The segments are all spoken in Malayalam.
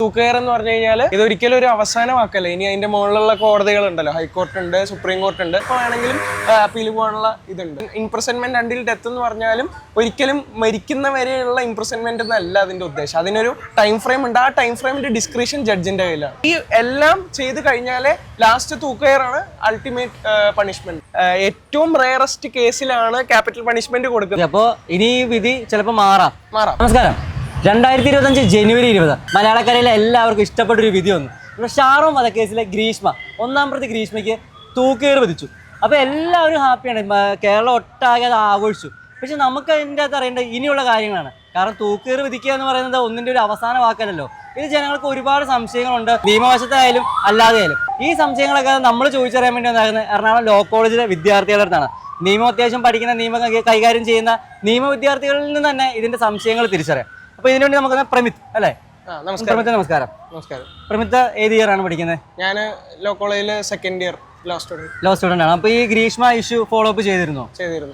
തൂക്കുകയർ എന്ന് പറഞ്ഞു കഴിഞ്ഞാൽ ഇതൊരിക്കലും ഒരു അവസാന വാക്കല്ല. ഇനി അതിന്റെ മുകളിലുള്ള കോടതികളുണ്ടല്ലോ, ഹൈക്കോർട്ട് ഉണ്ട്, സുപ്രീം കോർട്ട് ഉണ്ട്. ഇപ്പോൾ വേണമെങ്കിലും അപ്പീൽ പോകാനുള്ള ഇതുണ്ട്. ഇംപ്രിസൺമെന്റ് അണ്ടിൽ ഡെത്ത് എന്ന് പറഞ്ഞാലും ഒരിക്കലും മരിക്കുന്ന വരെയുള്ള ഇംപ്രിസൺമെന്റ് എന്നല്ല അതിന്റെ ഉദ്ദേശം. അതിനൊരു ടൈം ഫ്രെയിം ഉണ്ട്. ആ ടൈം ഫ്രെയിമിന്റെ ഡിസ്ക്രിപ്ഷൻ ജഡ്ജിന്റെ കയ്യിലാണ്. ഈ എല്ലാം ചെയ്ത് കഴിഞ്ഞാലേ ലാസ്റ്റ് തൂക്കുകയറാണ് അൾട്ടിമേറ്റ് പണിഷ്മെന്റ്. ഏറ്റവും റയറസ്റ്റ് കേസിലാണ് ക്യാപിറ്റൽ പണിഷ്മെന്റ് കൊടുക്കുന്നത്. അപ്പോൾ ഇനി വിധി ചിലപ്പോൾ മാറാം. നമസ്കാരം. 2025 ജനുവരി 20 മലയാളക്കരയിലെ എല്ലാവർക്കും ഇഷ്ടപ്പെട്ടൊരു വിധി വന്നു. ഷാറൂൺ വധക്കേസിലെ ഗ്രീഷ്മ, ഒന്നാം പ്രതി ഗ്രീഷ്മയ്ക്ക് തൂക്കുകയർ വിധിച്ചു. അപ്പോൾ എല്ലാവരും ഹാപ്പിയാണ്, കേരളം ഒട്ടാകെ അത് ആഘോഷിച്ചു. പക്ഷെ നമുക്ക് അതിൻ്റെ അകത്ത് അറിയേണ്ടത് ഇനിയുള്ള കാര്യങ്ങളാണ്. കാരണം തൂക്കുകയർ വിധിക്കുക എന്ന് പറയുന്നത് ഒന്നിൻ്റെ ഒരു അവസാന വാക്കല്ലല്ലോ. ഇത് ജനങ്ങൾക്ക് ഒരുപാട് സംശയങ്ങളുണ്ട്, നിയമവശത്തായാലും അല്ലാതെയായാലും. ഈ സംശയങ്ങളൊക്കെ നമ്മൾ ചോദിച്ചറിയാൻ വേണ്ടി വന്നായിരുന്നു എറണാകുളം ലോ കോളേജിലെ വിദ്യാർത്ഥികളുടെ അടുത്താണ്. നിയമം അത്യാവശ്യം പഠിക്കുന്ന, നിയമം കൈകാര്യം ചെയ്യുന്ന നിയമ വിദ്യാർത്ഥികളിൽ നിന്ന് തന്നെ ഇതിന്റെ സംശയങ്ങൾ തിരിച്ചറിയാം. അപ്പൊ ഇതിനുവേണ്ടി നമുക്ക് പ്രമിത് അല്ലേ? പ്രമിത്, നമസ്കാരം. പ്രമിത് ഏത് ഇയർ ആണ് പഠിക്കുന്നത്? ഞാൻ ലോ കോളേജിൽ സെക്കൻഡ് ഇയർ ലോ സ്റ്റുഡന്റ് ആണ്. അപ്പൊ ഈ ഗ്രീഷ്മ ഇഷ്യൂ ഫോളോ അപ്പ് ചെയ്തിരുന്നു.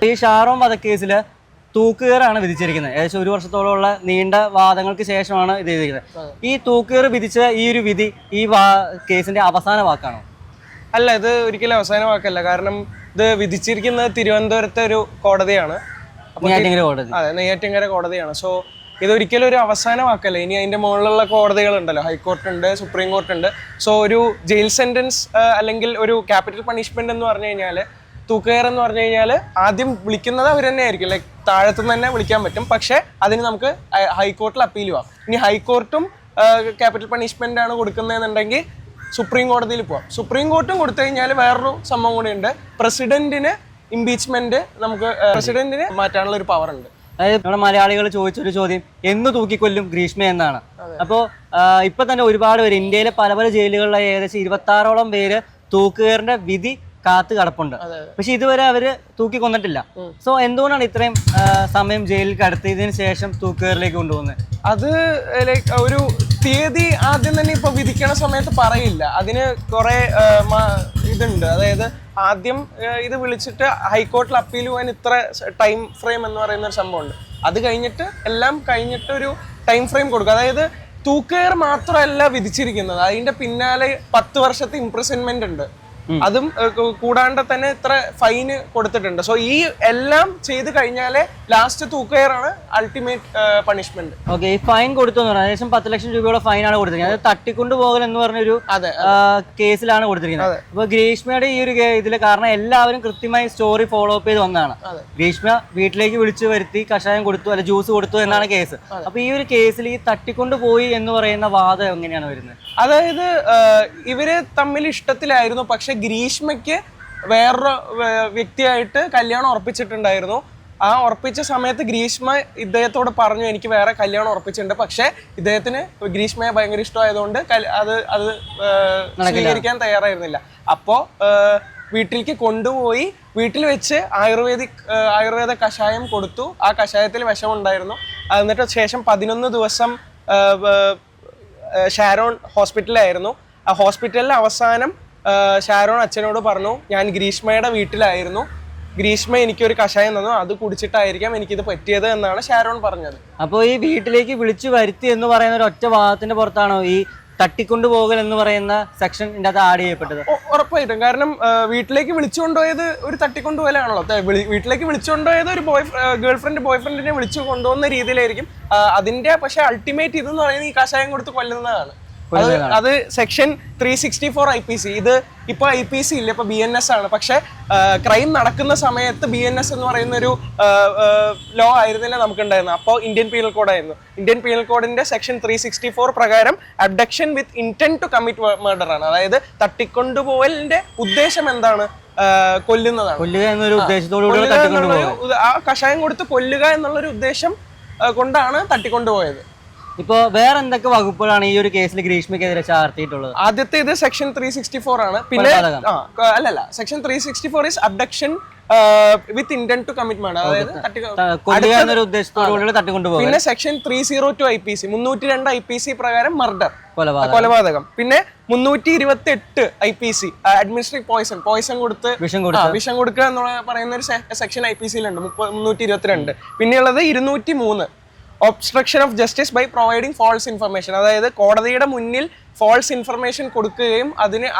ഈ ഷാറൂൺ വധക്കേസില് തൂക്കുകയറാണ് വിധിച്ചിരിക്കുന്നത്. ഏകദേശം 1 വർഷത്തോളമുള്ള നീണ്ട വാദങ്ങൾക്ക് ശേഷമാണ് ഇത് ചെയ്തിരിക്കുന്നത്. ഈ തൂക്കുകയർ വിധിച്ച ഈ ഒരു വിധി ഈ കേസിന്റെ അവസാന വാക്കാണോ? അല്ല, ഇത് ഒരിക്കലും അവസാന വാക്കല്ല. കാരണം ഇത് വിധിച്ചിരിക്കുന്നത് തിരുവനന്തപുരത്തെ ഒരു കോടതിയാണ്. അതെ, നെയ്യാറ്റിൻകര കോടതിയാണ്. സോ ഇതൊരിക്കലും ഒരു അവസാന വാക്കല്ല. ഇനി അതിന്റെ മുകളിലുള്ള കോടതികളുണ്ടല്ലോ, ഹൈക്കോർട്ട് ഉണ്ട്, സുപ്രീം കോർട്ട് ഉണ്ട്. സോ ഒരു ജയിൽ സെന്റൻസ് അല്ലെങ്കിൽ ഒരു ക്യാപിറ്റൽ പണിഷ്മെന്റ് എന്ന് പറഞ്ഞു കഴിഞ്ഞാൽ, തൂക്കുകയർ എന്ന് പറഞ്ഞു കഴിഞ്ഞാൽ ആദ്യം വിളിക്കുന്നത് അവർ തന്നെ ആയിരിക്കും. ലൈക്ക് താഴത്തുനിന്ന് തന്നെ വിളിക്കാൻ പറ്റും. പക്ഷെ അതിന് നമുക്ക് ഹൈക്കോർട്ടിൽ അപ്പീൽ പോവാം. ഇനി ഹൈക്കോർട്ടും ക്യാപിറ്റൽ പണിഷ്മെന്റ് ആണ് കൊടുക്കുന്നതെന്നുണ്ടെങ്കിൽ സുപ്രീം കോടതിയിൽ പോവാം. സുപ്രീം കോർട്ടും കൊടുത്തു കഴിഞ്ഞാൽ വേറൊരു സംഭവം കൂടി ഉണ്ട്. പ്രസിഡന്റിന് ഇംപീച്ച്മെന്റ്, നമുക്ക് പ്രസിഡന്റിന് മാറ്റാനുള്ള ഒരു പവർ ഉണ്ട്. അതായത് നമ്മുടെ മലയാളികൾ ചോദിച്ചൊരു ചോദ്യം, എന്ന് തൂക്കിക്കൊല്ലും ഗ്രീഷ്മ എന്നാണ്. അപ്പോൾ ഇപ്പൊ തന്നെ ഒരുപാട് പേര്, ഇന്ത്യയിലെ പല പല ജയിലുകളിലെ ഏകദേശം 26ഓളം പേര് തൂക്കുകയറിന്റെ വിധി കാത്തു കിടപ്പുണ്ട്. പക്ഷെ ഇതുവരെ അവര് തൂക്കി കൊന്നിട്ടില്ല. സോ എന്തുകൊണ്ടാണ് ഇത്രയും സമയം ജയിലിൽ കടത്തിയതിനു ശേഷം തൂക്കുകയറിലേക്ക് കൊണ്ടുപോകുന്നത്? അത് ലൈക്ക് ഒരു തീയതി ആദ്യം തന്നെ ഇപ്പൊ വിധിക്കണ സമയത്ത് പറയില്ല. അതിന് കുറെ ഇതുണ്ട്. അതായത് ആദ്യം ഇത് വിളിച്ചിട്ട് ഹൈക്കോർട്ടിൽ അപ്പീൽ പോകാൻ ഇത്ര ടൈം ഫ്രെയിം എന്ന് പറയുന്ന ഒരു സംഭവമുണ്ട്. അത് കഴിഞ്ഞിട്ട് എല്ലാം കഴിഞ്ഞിട്ട് ഒരു ടൈം ഫ്രെയിം കൊടുക്കും. അതായത് തൂക്കുകയർ മാത്രമല്ല വിധിച്ചിരിക്കുന്നത്, അതിന്റെ പിന്നാലെ 10 വർഷത്തെ ഇംപ്രിസൺമെന്റ് ഉണ്ട്. അതും കൂടാണ്ട് തന്നെ ഇത്ര ഫൈന് കൊടുത്തിട്ടുണ്ട്. സോ ഈ എല്ലാം ചെയ്ത് കഴിഞ്ഞാലേ ലാസ്റ്റ് തൂക്കുകയറാണ് അൾട്ടിമേറ്റ് പണിഷ്മെന്റ്. ഓക്കെ, ഈ ഫൈൻ കൊടുത്തു എന്ന് പറഞ്ഞാൽ ഏകദേശം 10 ലക്ഷം രൂപയുടെ ഫൈനാണ് കൊടുത്തിരിക്കുന്നത്. അത് തട്ടിക്കൊണ്ടുപോകൽ എന്ന് പറഞ്ഞൊരു കേസിലാണ് കൊടുത്തിരിക്കുന്നത്. അപ്പൊ ഗ്രീഷ്മയുടെ ഈ ഒരു ഇതില് കാരണം എല്ലാവരും കൃത്യമായി സ്റ്റോറി ഫോളോ അപ്പ് ചെയ്ത് വന്നതാണ്. ഗ്രീഷ്മ വീട്ടിലേക്ക് വിളിച്ചു വരുത്തി കഷായം കൊടുത്തു, അല്ല ജ്യൂസ് കൊടുത്തു എന്നാണ് കേസ്. അപ്പൊ ഈ ഒരു കേസിൽ ഈ തട്ടിക്കൊണ്ടുപോയി എന്ന് പറയുന്ന വാദം എങ്ങനെയാണ് വരുന്നത്? അതായത് ഇവര് തമ്മിൽ ഇഷ്ടത്തിലായിരുന്നു. പക്ഷെ ഗ്രീഷ്മയ്ക്ക് വേറൊരു വ്യക്തിയായിട്ട് കല്യാണം ഉറപ്പിച്ചിട്ടുണ്ടായിരുന്നു. ആ ഉറപ്പിച്ച സമയത്ത് ഗ്രീഷ്മ ഇദ്ദേഹത്തോട് പറഞ്ഞു, എനിക്ക് വേറെ കല്യാണം ഉറപ്പിച്ചിട്ടുണ്ട്. പക്ഷെ ഇദ്ദേഹത്തിന് ഗ്രീഷ്മയെ ഭയങ്കര ഇഷ്ടമായതുകൊണ്ട് അത് സ്വീകരിക്കാൻ തയ്യാറായിരുന്നില്ല. അപ്പോ വീട്ടിലേക്ക് കൊണ്ടുപോയി വീട്ടിൽ വെച്ച് ആയുർവേദ കഷായം കൊടുത്തു. ആ കഷായത്തിൽ വിഷമുണ്ടായിരുന്നു. എന്നിട്ട് ശേഷം 11 ദിവസം ഷാരോൺ ഹോസ്പിറ്റലിലായിരുന്നു. ആ ഹോസ്പിറ്റലിൽ അവസാനം ഷാരോൺ അച്ഛനോട് പറഞ്ഞു, ഞാൻ ഗ്രീഷ്മയുടെ വീട്ടിലായിരുന്നു, ഗ്രീഷ്മ എനിക്കൊരു കഷായം തന്നു, അത് കുടിച്ചിട്ടായിരിക്കാം എനിക്കിത് പറ്റിയത് എന്നാണ് ഷാരോൺ പറഞ്ഞത്. അപ്പോൾ ഈ വീട്ടിലേക്ക് വിളിച്ചു വരുത്തി എന്ന് പറയുന്ന ഒരു ഒറ്റ വാദത്തിന്റെ പുറത്താണോ ഈ തട്ടിക്കൊണ്ടുപോകൽ എന്ന് പറയുന്ന സെക്ഷൻ ഇതിൻ്റെ അത് ആഡ് ചെയ്യപ്പെട്ടത്? ഉറപ്പായിട്ടും. കാരണം വീട്ടിലേക്ക് വിളിച്ചുകൊണ്ടുപോയത് ഒരു തട്ടിക്കൊണ്ടുപോകലാണല്ലോ. വീട്ടിലേക്ക് വിളിച്ചുകൊണ്ടുപോയത് ഒരു ബോയ്ഫ്രണ്ടിനെ വിളിച്ചു കൊണ്ടുപോകുന്ന രീതിയിലായിരിക്കും അതിന്റെ. പക്ഷെ അൾട്ടിമേറ്റ് ഇതെന്ന് പറയുന്നത് ഈ കഷായം കൊടുത്ത് കൊല്ലുന്നതാണ്. അത് സെക്ഷൻ 364 IPC. ഇത് ഇപ്പൊ IPC ഇല്ല, ഇപ്പൊ BNS ആണ്. പക്ഷെ ക്രൈം നടക്കുന്ന സമയത്ത് BNS എന്ന് പറയുന്ന ഒരു ലോ ആയിരുന്നില്ല നമുക്കുണ്ടായിരുന്നത്. അപ്പോൾ ഇന്ത്യൻ പീനൽ കോഡ് ആയിരുന്നു. ഇന്ത്യൻ പീനൽ കോഡിന്റെ സെക്ഷൻ 364 പ്രകാരം abduction with intent to commit murder ആണ്. അതായത് തട്ടിക്കൊണ്ടുപോകലിന്റെ ഉദ്ദേശം എന്താണ്? കൊല്ലുന്നതാണ്. ആ കഷായം കൊടുത്ത് കൊല്ലുക എന്നുള്ളൊരു ഉദ്ദേശം കൊണ്ടാണ് തട്ടിക്കൊണ്ടുപോയത്. ഇപ്പൊ വേറെ എന്തൊക്കെ വകുപ്പുകളാണ് ഈ ഒരു കേസിൽ ഗ്രീഷ്മയ്ക്കെതിരെ ചാർത്തിയിട്ടുള്ളത്? ആദ്യത്തെ ഇത് സെക്ഷൻ 364 ആണ്. പിന്നെ അല്ലല്ല, section 364 is abduction with intent to commit murder. അതായത് പിന്നെ സെക്ഷൻ 302 IPC 302 IPC പ്രകാരം മർഡർ, കൊലപാതകം. പിന്നെ 328 IPC അഡ്മിനിസ്ട്രേറ്റീവ് പോയിസൺ കൊടുത്ത് വിഷം കൊടുക്കുക എന്ന് പറയുന്ന ഒരു സെക്ഷൻ IPC-യിലുണ്ട് 322. പിന്നെയുള്ളത് 203 obstruction of justice by providing false information. അതായത് കോടതിയുടെ മുന്നിൽ ഫോൾസ് ഇൻഫർമേഷൻ കൊടുക്കുകയും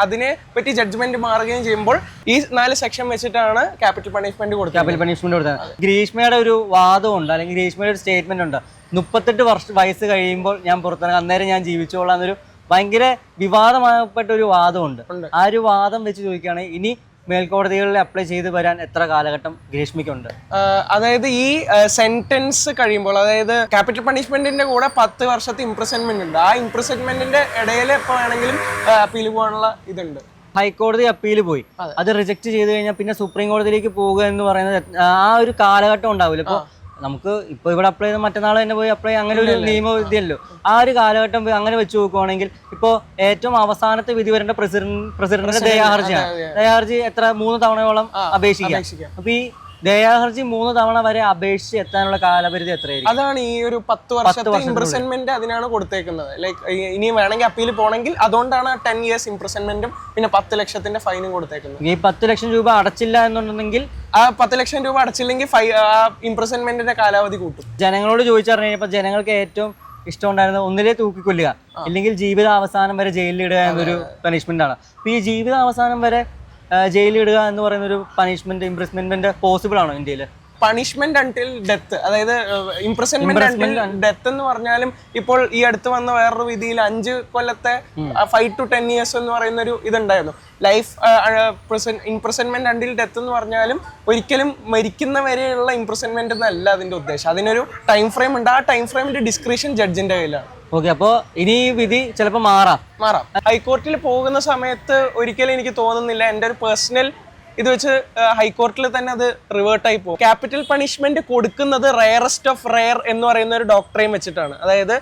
അതിനെ പറ്റി ജഡ്ജ്മെന്റ് മാറുകയും ചെയ്യുമ്പോൾ ഈ 4 സെക്ഷൻ വെച്ചിട്ടാണ് ക്യാപിറ്റൽ പണിഷ്മെന്റ് കൊടുത്തത്. ഗ്രീഷ്മയുടെ ഒരു വാദമുണ്ട്, അല്ലെങ്കിൽ ഗ്രീഷ്മയുടെ ഒരു സ്റ്റേറ്റ്മെന്റ് ഉണ്ട്, 38 വയസ്സ് കഴിയുമ്പോൾ ഞാൻ പുറത്തിറങ്ങും, അന്നേരം ഞാൻ ജീവിച്ചോളാം എന്നൊരു ഭയങ്കര വിവാദമായപ്പെട്ട ഒരു വാദമുണ്ട്. ആ ഒരു വാദം വെച്ച് ചോദിക്കുകയാണെങ്കിൽ ഇനി മേൽക്കോടതികളിൽ അപ്ലൈ ചെയ്ത് വരാൻ എത്ര കാലഘട്ടം ഗ്രീഷ്മയ്ക്കുണ്ട്? അതായത് ഈ സെന്റൻസ് കഴിയുമ്പോൾ, അതായത് ക്യാപിറ്റൽ പണിഷ്മെന്റിന്റെ കൂടെ 10 വർഷത്തെ ഇംപ്രിസൺമെന്റ് ഉണ്ട്. ആ ഇംപ്രിസൺമെന്റിന്റെ ഇടയിൽ എപ്പോ വേണമെങ്കിലും അപ്പീൽ പോകാനുള്ള ഇതുണ്ട്. ഹൈക്കോടതി അപ്പീൽ പോയി, അത് റിജക്ട് ചെയ്ത് കഴിഞ്ഞാൽ പിന്നെ സുപ്രീം കോടതിയിലേക്ക് പോവുക എന്ന് പറയുന്നത് ആ ഒരു കാലഘട്ടം ഉണ്ടാവില്ല. ഇപ്പോൾ നമുക്ക് ഇപ്പോൾ ഇവിടെ അപ്ലൈ ചെയ്ത് മറ്റന്നാൾ തന്നെ പോയി അപ്ലൈ, അങ്ങനെ ഒരു നിയമം ഇതല്ലോ. ആ ഒരു കാലഘട്ടം അങ്ങനെ വെച്ച് നോക്കുവാണെങ്കിൽ ഇപ്പോൾ ഏറ്റവും അവസാനത്തെ വിധി വരേണ്ട പ്രസിഡന്റിന്റെ ദയാഹർജിയാണ്. ദയാഹർജി എത്ര 3 തവണയോളം അപേക്ഷിക്കാം. അപ്പൊ ഈ ദയാഹർജി 3 തവണ വരെ അപേക്ഷിച്ച് എത്താനുള്ള കാലപരിധി എത്രയായിരിക്കും? അതാണ് ഈ ഒരു 10 വർഷത്തെ ഇംപ്രിസൺമെന്റ് അതിനാണ് കൊടുത്തേക്കുന്നത്. ലൈക്ക് ഇനി വേണമെങ്കിൽ അപ്പീൽ പോകണമെങ്കിൽ അതുകൊണ്ടാണ് 10 ഇയേഴ്സ് ഇംപ്രിസൺമെന്റും പിന്നെ 10 ലക്ഷത്തിന്റെ ഫൈനും കൊടുത്തേക്കുന്നത്. ഈ 10 ലക്ഷം രൂപ അടച്ചില്ല എന്നുണ്ടെങ്കിൽ, ആ 10 ലക്ഷം രൂപ അടച്ചില്ലെങ്കിൽ ഇംപ്രിസൺമെന്റിന്റെ കാലാവധി കൂട്ടും. ജനങ്ങളോട് ചോദിച്ചറിഞ്ഞപ്പോൾ ജനങ്ങൾക്ക് ഏറ്റവും ഇഷ്ടം ഉണ്ടായിരുന്നത് ഒന്നിലെ തൂക്കിക്കൊല്ലുക, ഇല്ലെങ്കിൽ ജീവിത അവസാനം വരെ ജയിലിലിടുക എന്നൊരു പണിഷ്മെന്റ് ആണ്. അപ്പൊ ഈ ജീവിത അവസാനം വരെ ജയിലിടുക എന്ന് പറയുന്ന ഒരു പണിഷ്മെന്റ്, ഇംപ്രിസ്മെന്റ് പോസിബിൾ ആണോ ഇന്ത്യയിൽ? പണിഷ്മെന്റ് അൺടിൽ ഡെത്ത്, അതായത് ഇംപ്രിസൺമെന്റ് അൺടിൽ ഡെത്ത് എന്ന് പറഞ്ഞാലും ഇപ്പോൾ ഈ അടുത്ത് വന്ന വേറൊരു വിധിയിൽ 5 കൊല്ലത്തെ 5 to 10 years എന്ന് പറയുന്ന ഒരു ഇതുണ്ടായിരുന്നു. ലൈഫ് ഇംപ്രിസൺമെന്റ് അൺടിൽ ഡെത്ത് എന്ന് പറഞ്ഞാലും ഒരിക്കലും മരിക്കുന്ന വരെയുള്ള ഇംപ്രിസൺമെന്റ് എന്നല്ല അതിന്റെ ഉദ്ദേശം. അതിനൊരു ടൈം ഫ്രെയിം ഉണ്ട്. ആ ടൈം ഫ്രെയിമിന്റെ ഡിസ്ക്രിപ്ഷൻ ജഡ്ജിന്റെ കയ്യിലാണ്. ഓക്കെ, അപ്പോൾ ഇനി ഈ വിധി ചിലപ്പോൾ മാറാം. ഹൈക്കോർട്ടിൽ പോകുന്ന സമയത്ത് ഒരിക്കലും എനിക്ക് തോന്നുന്നില്ല, എൻ്റെ ഒരു പേഴ്സണൽ ഇത് വെച്ച് ഹൈക്കോർട്ടിൽ തന്നെ അത് റിവേർട്ടായി പോകും. ക്യാപിറ്റൽ പണിഷ്മെന്റ് കൊടുക്കുന്നത് റയറസ്റ്റ് ഓഫ് റയർ എന്ന് പറയുന്ന ഒരു ഡോക്ടറേയും വെച്ചിട്ടാണ്. അതായത്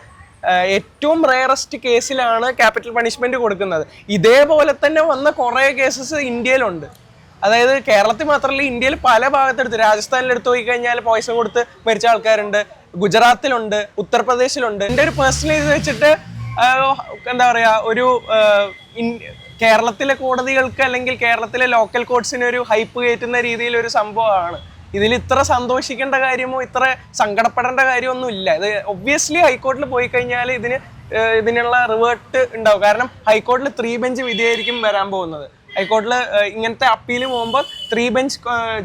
ഏറ്റവും റയറസ്റ്റ് കേസിലാണ് ക്യാപിറ്റൽ പണിഷ്മെന്റ് കൊടുക്കുന്നത്. ഇതേപോലെ തന്നെ വന്ന കുറേ കേസസ് ഇന്ത്യയിലുണ്ട്. അതായത് കേരളത്തിൽ മാത്രമല്ല, ഇന്ത്യയിൽ പല ഭാഗത്തെടുത്ത്, രാജസ്ഥാനിലെടുത്ത് പോയി കഴിഞ്ഞാൽ പോയിസൺ കൊടുത്ത് മരിച്ച ആൾക്കാരുണ്ട്, ഗുജറാത്തിലുണ്ട്, ഉത്തർപ്രദേശിലുണ്ട്. എൻ്റെ ഒരു പേഴ്സണൽ ഇത് വെച്ചിട്ട് എന്താ പറയാ, ഒരു കേരളത്തിലെ കോടതികൾക്ക് അല്ലെങ്കിൽ കേരളത്തിലെ ലോക്കൽ കോർട്സിന് ഒരു ഹൈപ്പ് കയറ്റുന്ന രീതിയിൽ ഒരു സംഭവമാണ്. ഇതിൽ ഇത്ര സന്തോഷിക്കേണ്ട കാര്യമോ ഇത്ര സങ്കടപ്പെടേണ്ട കാര്യമൊന്നും ഇല്ല. ഇത് ഒബ്വിയസ്ലി ഹൈക്കോർട്ടിൽ പോയി കഴിഞ്ഞാൽ ഇതിനുള്ള റിവേർട്ട് ഉണ്ടാവും. കാരണം ഹൈക്കോർട്ടിൽ 3 ബെഞ്ച് വിധിയായിരിക്കും വരാൻ പോകുന്നത്. ഹൈക്കോർട്ടിൽ ഇങ്ങനത്തെ അപ്പീൽ പോകുമ്പോൾ 3 ബെഞ്ച്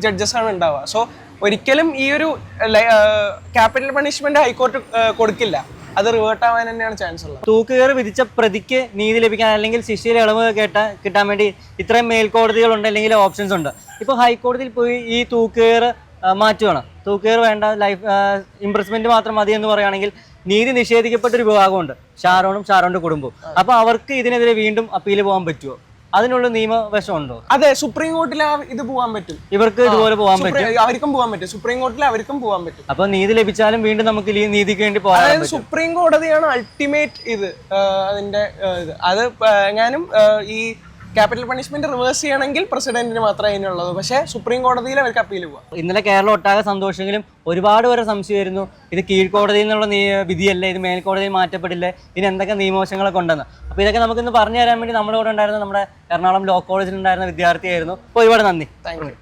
ജഡ്ജസ് ആണ് ഉണ്ടാവുക. സോ ഒരിക്കലും ഈ ഒരു ക്യാപിറ്റൽ പണിഷ്മെന്റ് ഹൈക്കോർട്ട് കൊടുക്കില്ല. അത് റിവേർട്ട് ആവാൻ തന്നെയാണ് ചാൻസ് ഉള്ളത്. തൂക്കുകയർ വിധിച്ച പ്രതിക്ക് നീതി ലഭിക്കാൻ, അല്ലെങ്കിൽ ശിക്ഷയിൽ ഇളവ് കിട്ടാൻ വേണ്ടി ഇത്രയും മേൽക്കോടതികളുണ്ട്, അല്ലെങ്കിൽ ഓപ്ഷൻസ് ഉണ്ട്. ഇപ്പോൾ ഹൈക്കോടതിയിൽ പോയി ഈ തൂക്കുകയർ മാറ്റുകയാണ്, തൂക്കുകയർ വേണ്ട, ലൈഫ് ഇംപ്രിസ്മെന്റ് മാത്രം മതി എന്ന് പറയുകയാണെങ്കിൽ നീതി നിഷേധിക്കപ്പെട്ടൊരു വിഭാഗമുണ്ട്, ഷാരോണിന്റെ കുടുംബവും. അപ്പോൾ അവർക്ക് ഇതിനെതിരെ വീണ്ടും അപ്പീൽ പോകാൻ പറ്റുമോ? അതിനുള്ള നിയമവശമുണ്ടോ? അതെ, സുപ്രീം കോർട്ടിൽ ഇത് പോകാൻ പറ്റും. ഇവർക്ക് ഇതുപോലെ പോകാൻ പറ്റും, അവർക്കും പോകാൻ പറ്റും. സുപ്രീം കോർട്ടിൽ അവർക്കും പോകാൻ പറ്റും. അപ്പൊ നീതി ലഭിച്ചാലും വീണ്ടും നമുക്ക് നീതിക്ക് വേണ്ടി പോകാൻ. അതായത് സുപ്രീം കോടതിയാണ് അൾട്ടിമേറ്റ് ഇത് അതിന്റെ ഇത്. അത് ഞാനും ഈ ക്യാപിറ്റൽ പണിഷ്മെന്റ് റിവേഴ്സ് ചെയ്യണമെങ്കിൽ പ്രസിഡന്റിന് മാത്രമേ അതിനുള്ളൂ. പക്ഷേ സുപ്രീം കോടതിയിൽ അവർക്ക് അപ്പീൽ പോവാം. ഇന്നലെ കേരളം ഒട്ടാകെ സന്തോഷമെങ്കിലും ഒരുപാട് പേരെ സംശയമായിരുന്നു, ഇത് കീഴ്ക്കോടതിയിൽ നിന്നുള്ള വിധിയല്ലേ, ഇത് മേൽക്കോടതിയിൽ മാറ്റപ്പെടില്ലേ, ഇതിന് എന്തൊക്കെ നിയമവശങ്ങളൊക്കെ ഉണ്ടെന്ന്. അപ്പോൾ ഇതൊക്കെ നമുക്കിന്ന് പറഞ്ഞു തരാൻ വേണ്ടി നമ്മുടെ കൂടെ ഉണ്ടായിരുന്ന നമ്മുടെ എറണാകുളം ലോ കോളേജിൽ ഉണ്ടായിരുന്ന വിദ്യാർത്ഥിയായിരുന്നു. അപ്പോൾ ഒരുപാട് നന്ദി. Thank you.